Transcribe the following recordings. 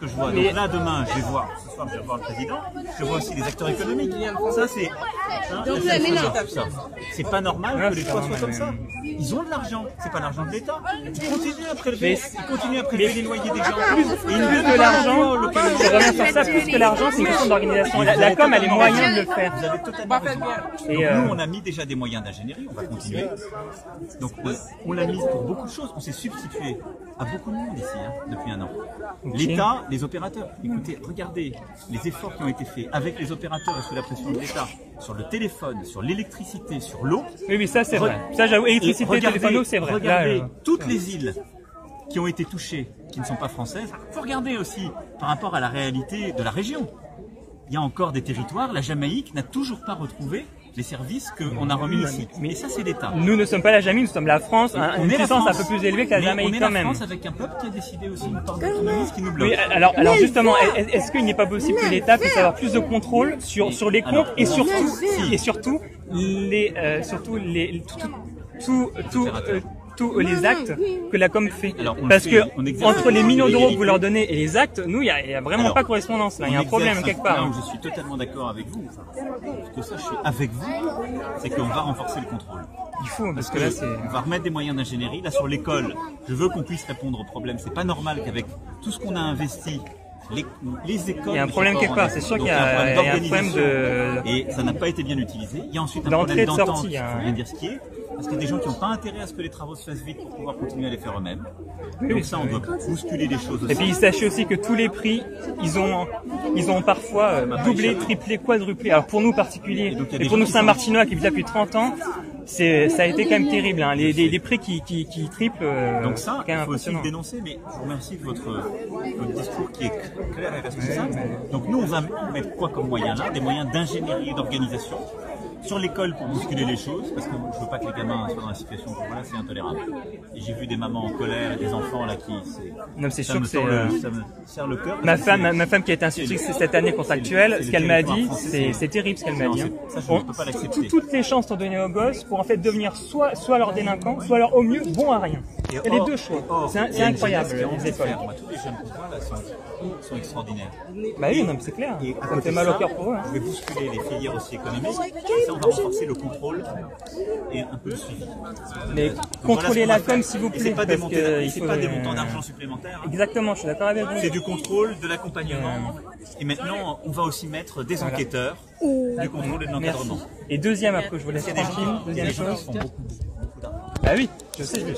que je vois. Donc là, demain, je vais voir, ce soir, je vais voir le président, je vois aussi les acteurs économiques. Ça, c'est... C'est pas normal que les choix soient comme ça. Ils ont de l'argent, c'est pas l'argent de l'État. Ils continuent à prélever, les loyers des gens. Plus que l'argent, je reviens sur ça, plus que l'argent, c'est une question d'organisation. La com a les moyens de le faire. Vous avez totalement raison. Et nous, on a mis déjà des moyens d'ingénierie, on va continuer. Donc on l'a mis pour beaucoup de choses, on s'est substitué à beaucoup de monde ici depuis un an. L'État, les opérateurs, écoutez, regardez les efforts qui ont été faits avec les opérateurs et sous la pression de l'État sur le téléphone, sur l'électricité, sur l'eau. Oui, mais ça c'est vrai. Ça j'avoue, électricité, téléphone, l'eau c'est vrai. Regardez toutes les îles qui ont été touchées, qui ne sont pas françaises. Il faut regarder aussi par rapport à la réalité de la région. Il y a encore des territoires, la Jamaïque n'a toujours pas retrouvé les services qu'on a remis ici. Mais ça, c'est l'État. Nous ne sommes pas la Jamaïque, nous sommes la France, une puissance un peu plus élevée que la Jamaïque quand même. On est la France avec un peuple qui a décidé aussi une part d'autonomie, ce qui nous bloque. Oui, alors justement, est-ce qu'il n'est pas possible que l'État puisse avoir plus de contrôle sur les comptes et surtout tous les actes que la com fait. Parce que entre les millions d'euros que vous leur donnez et les actes, nous, il y a vraiment pas correspondance là. Il y a un problème quelque part. Je suis totalement d'accord avec vous. Parce que ça, je suis avec vous. C'est qu'on va renforcer le contrôle. Il faut, parce que là, c'est... On va remettre des moyens d'ingénierie. Là, sur l'école, je veux qu'on puisse répondre aux problèmes. C'est pas normal qu'avec tout ce qu'on a investi, les écoles... Il y a un problème quelque part, c'est sûr qu'il y a un problème de... Et ça n'a pas été bien utilisé. Il y a ensuite un problème d'entente, il faut bien dire ce qui est. Parce qu'il y a des gens qui n'ont pas intérêt à ce que les travaux se fassent vite pour pouvoir continuer à les faire eux-mêmes. Donc ça, on doit bousculer les choses aussi. Et puis sachez aussi que tous les prix, ils ont parfois doublé, triplé, quadruplé. Alors pour nous particuliers, et pour nous Saint-Martinois qui vivent depuis 30 ans, ça a été quand même terrible. Hein. Les prix qui triplent. Donc ça, il faut aussi le dénoncer, mais je vous remercie de votre discours qui est clair et responsable. Donc nous, on va mettre quoi comme moyens là? Des moyens d'ingénierie et d'organisation sur l'école pour bousculer les choses, parce que je ne veux pas que les gamins soient dans la situation où voilà, c'est intolérable. Et j'ai vu des mamans en colère et des enfants là qui... Non, c'est sûr que ça me serre le cœur. Ma femme qui a été institutrice cette année contractuelle, ce qu'elle m'a dit, c'est terrible ce qu'elle m'a dit. Ça, je ne peux pas l'accepter. Toutes les chances sont données aux gosses pour en fait devenir soit leurs délinquants, soit leur au mieux bon à rien. Il y a les deux choix. C'est incroyable les écoles. Tous les jeunes qu'on voit là sont extraordinaires. Bah oui, non, mais c'est clair. Et ça me fait mal au cœur pour eux. Je vais bousculer les filières aussi économiques. Et ça, on va renforcer le contrôle et un peu le suivi. Mais contrôlez la com s'il vous plaît. C'est pas des montants d'argent supplémentaires. Exactement, je suis d'accord avec vous. C'est du contrôle, de l'accompagnement. Et maintenant, on va aussi mettre des enquêteurs, du contrôle et de l'encadrement. Et deuxième, après je vous laisse tranquille, deuxième chose. Bah oui, je sais bien.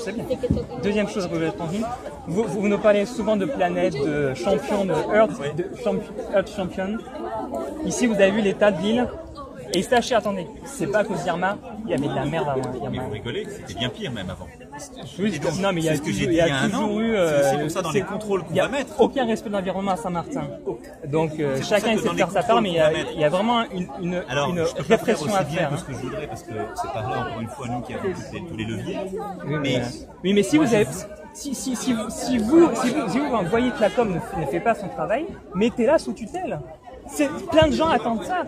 Deuxième chose, vous laisse tranquille. Vous nous parlez souvent de planète, de champion, de Earth Champion. Ici, vous avez vu l'état de l'île. Et sachez, attendez, c'est pas qu'au Zirma, il y avait de la merde avant. Mais vous rigolez, c'était bien pire même avant. Oui, non, mais il y a toujours eu... C'est pour ça dans les contrôles qu'on va mettre. Aucun respect de l'environnement à Saint-Martin. Donc chacun essaie de faire sa part, mais il y a vraiment une répression à faire. Ce que je voudrais, parce que c'est pas là, encore une fois, nous qui avons tous les leviers. Oui, mais si vous avez... Si vous voyez que la com ne fait pas son travail, mettez-la sous tutelle. Plein de gens attendent ça.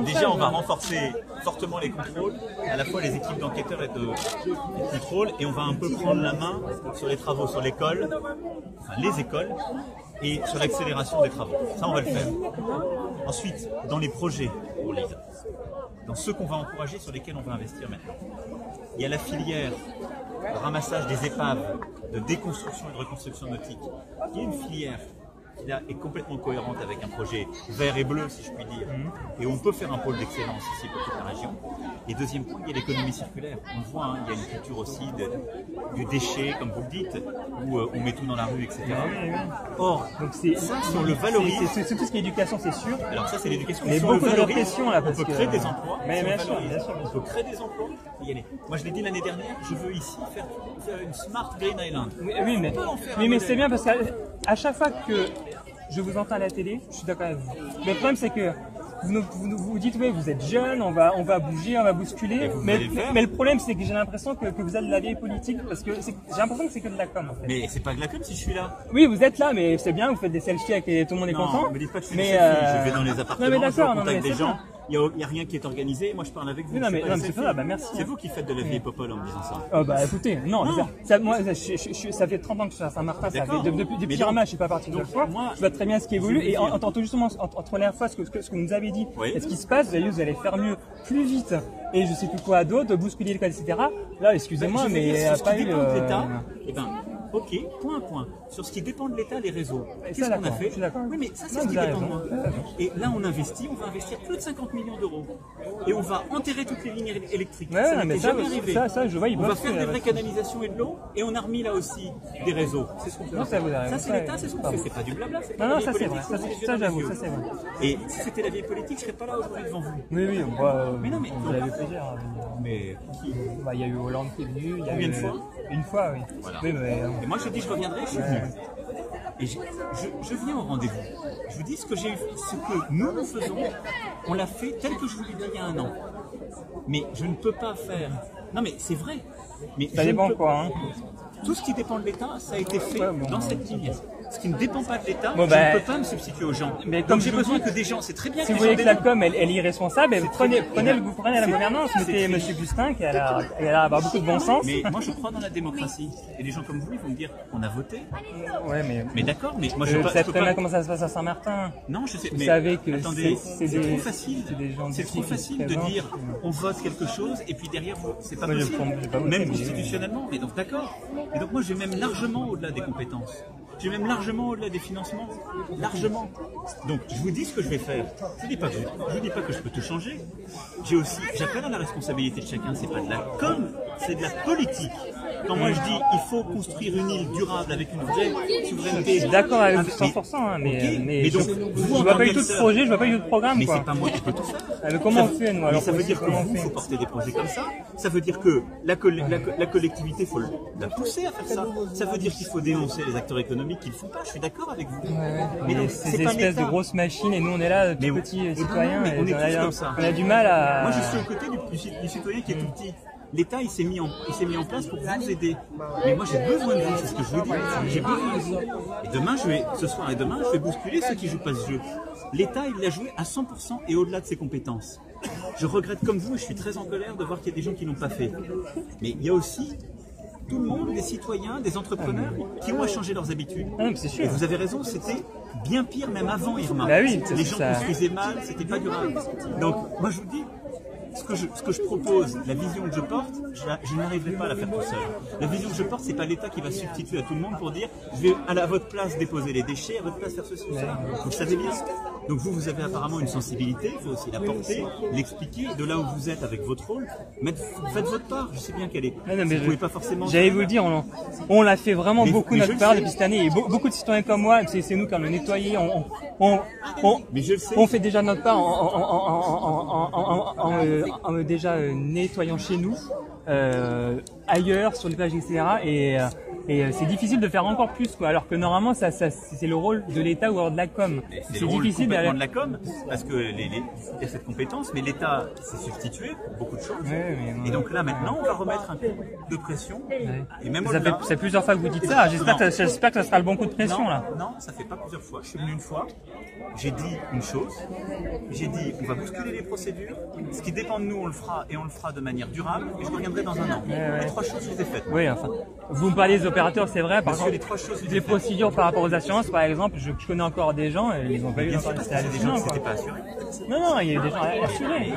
Déjà, on va renforcer fortement les contrôles, à la fois les équipes d'enquêteurs et de contrôle, et on va un peu prendre la main sur les travaux sur l'école, enfin les écoles, et sur l'accélération des travaux. Ça, on va le faire. Ensuite, dans les projets pour Lisa, dans ceux qu'on va encourager, sur lesquels on va investir maintenant, il y a la filière de ramassage des épaves, de déconstruction et de reconstruction nautique, qui est une filière qui là est complètement cohérente avec un projet vert et bleu, si je puis dire, et on peut faire un pôle d'excellence ici pour toute la région. Et deuxième point, il y a l'économie circulaire. On le voit, il y a une culture aussi du déchet, comme vous le dites, où on met tout dans la rue, etc. Or, donc ça, si on le valorise... C'est tout ce qui est éducation, c'est sûr. Alors ça, c'est l'éducation. Mais beaucoup de répression, là, on peut créer des emplois. Mais bien sûr. On peut créer des emplois et y aller. Moi, je l'ai dit l'année dernière, je veux ici faire une Smart Green Island. Oui, mais c'est bien parce qu'à chaque fois que je vous entends à la télé, je suis d'accord avec vous. Mais le problème, c'est que vous dites, oui, vous êtes jeune, on va bouger, on va bousculer. Mais le problème, c'est que j'ai l'impression que vous êtes de la vieille politique, parce que j'ai l'impression que c'est que de la com, en fait. Mais c'est pas de la com si je suis là. Oui, vous êtes là, mais c'est bien, vous faites des selfies avec tout le monde est content. Non, me dites pas que je fais des selfies, je vais dans les appartements, je contacte des gens. il n'y a rien qui est organisé. Moi, je parle avec vous. Non, mais c'est pas bah merci. C'est vous qui faites de la vieille popole en me disant ça. Oh, bah écoutez, non. Moi, ça fait 30 ans que je suis à Saint-Martin, ça fait depuis Pirama, je suis pas parti de fois. Je vois très bien ce qui évolue et justement, entre la fois ce que vous nous avez dit et ce qui se passe, vous allez faire mieux, plus vite et je sais plus quoi d'autre, bousculer l'école, etc. Là, excusez-moi, mais il n'y a pas eu... Ok, point. Sur ce qui dépend de l'État, les réseaux. Qu'est-ce qu'on a fait? Oui, mais ça, c'est ce qui dépend de moi. Et là, on va investir plus de 50 millions d'euros. Et on va enterrer toutes les lignes électriques. Ça n'était jamais arrivé. Ça, je vois, on va faire des vraies canalisations et de l'eau, et on a remis là aussi des réseaux. C'est ce qu'on fait. Ça, c'est l'État, c'est ce qu'on fait. C'est pas du blabla, c'est pas non, ça c'est vrai. Ça, j'avoue, ça c'est vrai. Et si c'était la vieille politique, je serais pas là aujourd'hui devant vous. Oui, mais non, mais vous avez plaisir. Mais qui? Il y a eu Hollande qui est venu. Combien de fois? Une fois, oui. Voilà. Oui, et moi, je dis, je reviendrai, je suis venu. Et je viens au rendez-vous. Je vous dis ce que nous faisons, on l'a fait tel que je vous l'ai dit il y a un an. Mais je ne peux pas faire. Non, mais c'est vrai. Mais ça dépend quoi, hein. Tout ce qui dépend de l'État, ça a été fait dans cette ligne. Ce qui ne dépend pas de l'État, je ne peux pas me substituer aux gens. Mais comme j'ai besoin que des gens, c'est très bien. Si vous voyez que la com elle est irresponsable, prenez la gouvernance, mettez M. Bustin qui a beaucoup de bon sens. Mais moi je crois dans la démocratie. Et des gens comme vous, ils vont me dire, on a voté. Ouais, mais d'accord, mais moi je sais très bien comment ça se passe à Saint-Martin. Non, je sais. Vous savez que attendez, c'est trop facile. C'est trop facile de dire, on vote quelque chose et puis derrière, c'est pas possible. Même constitutionnellement. Mais donc d'accord. Et donc moi, je vais même largement au-delà des compétences. Je vais même largement au-delà des financements. Largement. Donc, je vous dis ce que je vais faire. Je ne dis pas que je peux tout changer. J'appelle à la responsabilité de chacun. C'est pas de la com, c'est de la politique. Quand moi je dis il faut construire une île durable avec une vraie souveraineté. Je suis d'accord avec vous 100%, hein, mais donc, je vois pas eu tout de projet, je vois pas eu tout de programme. Mais c'est pas moi qui peux tout faire. Mais comment on fait, nous? Alors, ça veut dire que vous, il faut porter des projets comme ça. Ça veut dire que la collectivité, il faut la pousser à faire ça. Ça veut dire qu'il faut dénoncer les acteurs économiques qui ne le font pas. Je suis d'accord avec vous. Mais donc, ces espèces de grosses machines, et nous on est là, tout petits citoyens, on est tous comme ça. On a du mal à... Moi je suis aux côtés du citoyen qui est tout petit. L'État, il s'est mis en place pour vous aider. Mais moi, j'ai besoin de vous, c'est ce que je vous dis. J'ai besoin de vous. Et demain, ce soir et demain, je vais bousculer ceux qui jouent pas ce jeu. L'État, il l'a joué à 100% et au-delà de ses compétences. Je regrette comme vous, et je suis très en colère de voir qu'il y a des gens qui l'ont pas fait. Mais il y a aussi tout le monde, des citoyens, des entrepreneurs qui ont à changer leurs habitudes. C'est sûr. Et vous avez raison, c'était bien pire même avant Irma. Oui, les gens construisaient mal, c'était pas durable. Donc, moi, je vous dis, ce que je propose, la vision que je porte, je n'arriverai pas à la faire tout seul. La vision que je porte, c'est pas l'État qui va substituer à tout le monde pour dire je vais à votre place déposer les déchets, à votre place faire ceci ou ça. Vous le savez bien. Donc vous avez apparemment une sensibilité, il faut aussi la porter, l'expliquer, de là où vous êtes avec votre rôle, faites votre part, je sais bien qu'elle est. Vous pouvez pas forcément. J'allais vous le dire, on l'a fait vraiment beaucoup notre part depuis cette année, et beaucoup de citoyens comme moi, c'est nous qui allons nettoyer, on fait déjà notre part en déjà nettoyant chez nous, ailleurs, sur les plages, etc. Et c'est difficile de faire encore plus, quoi. Alors que normalement, c'est le rôle de l'État ou alors de la com. C'est difficile de la com, parce que il y a cette compétence, mais l'État s'est substitué pour beaucoup de choses. Et donc là, maintenant, on va remettre un coup de pression. Et même c'est plusieurs fois que vous dites ça. J'espère que ça sera le bon coup de pression, là. Non, ça fait pas plusieurs fois. Je suis venu une fois. J'ai dit une chose. J'ai dit, on va bousculer les procédures. Ce qui dépend de nous, on le fera et on le fera de manière durable. Et je reviendrai dans un an. Les trois choses, je les ai faites. Oui, enfin. Vous me parlez des opérateurs, c'est vrai. Par contre, les procédures par rapport aux assurances, par exemple, je connais encore des gens, ils n'ont pas eu encore des gens qui n'étaient pas assurés. Non, il y a eu des gens assurés.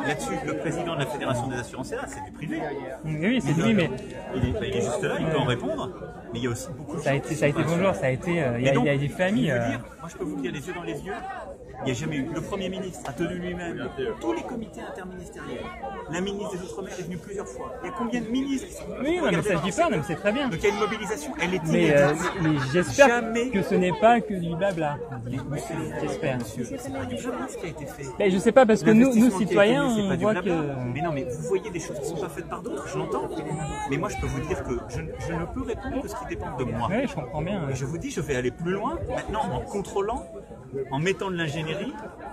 Là-dessus, le président de la Fédération des assurances est là, c'est du privé. Oui, c'est lui, mais il est juste là, il peut en répondre. Mais il y a aussi beaucoup de ça a été bonjour, il y a des familles. Moi, je peux vous le dire les yeux dans les yeux. Il n'y a jamais eu. Le Premier ministre a tenu lui-même tous les comités interministériels. La ministre des Outre-mer est venue plusieurs fois. Il y a combien de ministres? Oui, mais ça je dis pas, mais c'est très bien. Donc il y a une mobilisation, elle est mais j'espère que ce n'est pas que du blabla. J'espère. C'est pas du blabla ce qui a été fait. Mais je sais pas, parce que nous citoyens, on voit que... Mais non, mais vous voyez des choses qui ne sont pas faites par d'autres, je l'entends. Mais moi, je peux vous dire que je ne peux répondre que ce qui dépend de moi. Oui, je comprends bien. Et je vous dis, je vais aller plus loin, maintenant, en contrôlant, en mettant de l'ingénierie,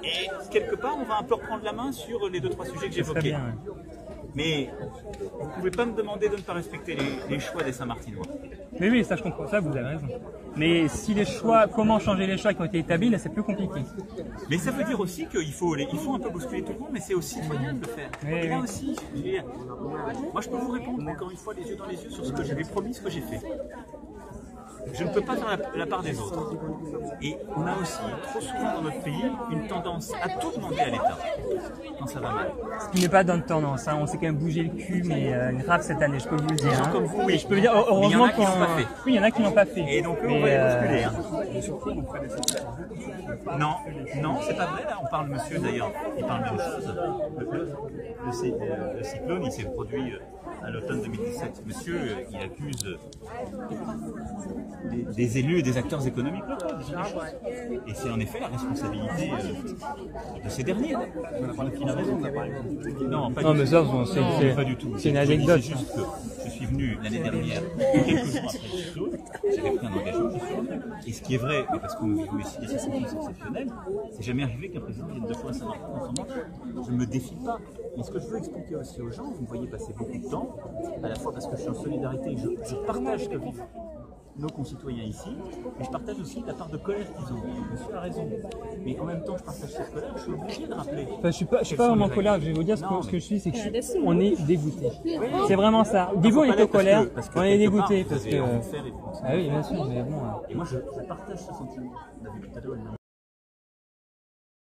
et quelque part, on va un peu reprendre la main sur les 2-3 sujets que j'évoquais. Mais vous ne pouvez pas me demander de ne pas respecter les choix des Saint-Martinois. Mais oui, ça je comprends, ça vous avez raison. Mais si les choix, comment changer les choix qui ont été établis, là c'est plus compliqué. Mais ça veut dire aussi qu'il faut un peu bousculer tout le monde, mais c'est aux citoyens de le faire. Oui, et là oui. aussi, je veux dire, moi je peux vous répondre encore une fois les yeux dans les yeux sur ce que j'avais promis, ce que j'ai fait. Je ne peux pas faire la part des autres. Et on a aussi, trop souvent dans notre pays, une tendance à tout demander à l'État quand ça va mal. Ce qui n'est pas dans le tendance, hein. On s'est quand même bougé le cul, mais grave cette année, je peux vous le dire. Des gens Hein. comme vous, Et oui. je peux vous dire, Mais il y en heureusement a qui l'ont pas fait. Oui, il y en a qui l'ont pas fait. Et donc eux, on va les bousculer. Hein. Non, non, c'est pas vrai. Là, on parle, monsieur d'ailleurs, il parle même chose. Le cyclone, il s'est produit à l'automne 2017. Monsieur, il accuse des élus et des acteurs économiques locaux. Et c'est en effet la responsabilité de ces derniers. Il a raison, par exemple. Non, pas Non, du mais tout. ça, Non, pas du tout. c'est une anecdote. C'est juste que je suis venu l'année dernière, quelques jours après le cyclone, j'avais pris un engagement. Et ce qui est vrai, mais parce que nous vivons ici des circonstances exceptionnelles, c'est jamais arrivé qu'un président vienne 2 fois à Saint-Martin dans son mandat. Je ne me défie pas. Mais ce que je veux expliquer aussi aux gens, vous me voyez passer beaucoup de temps, à la fois parce que je suis en solidarité et je partage ce que vivent nos concitoyens ici, mais je partage aussi la part de colère qu'ils ont. Donc monsieur a raison. Mais en même temps, je partage cette colère, je suis obligé de rappeler. Enfin, je suis pas vraiment en colère, je vais vous dire ce que je suis, c'est qu'on est dégoûté. C'est vraiment ça. Divo est en colère, on est dégoûté parce que. Faire et Ah oui, bien sûr, mais bon. Et moi, je partage ce sentiment. On a vu tout à l'heure une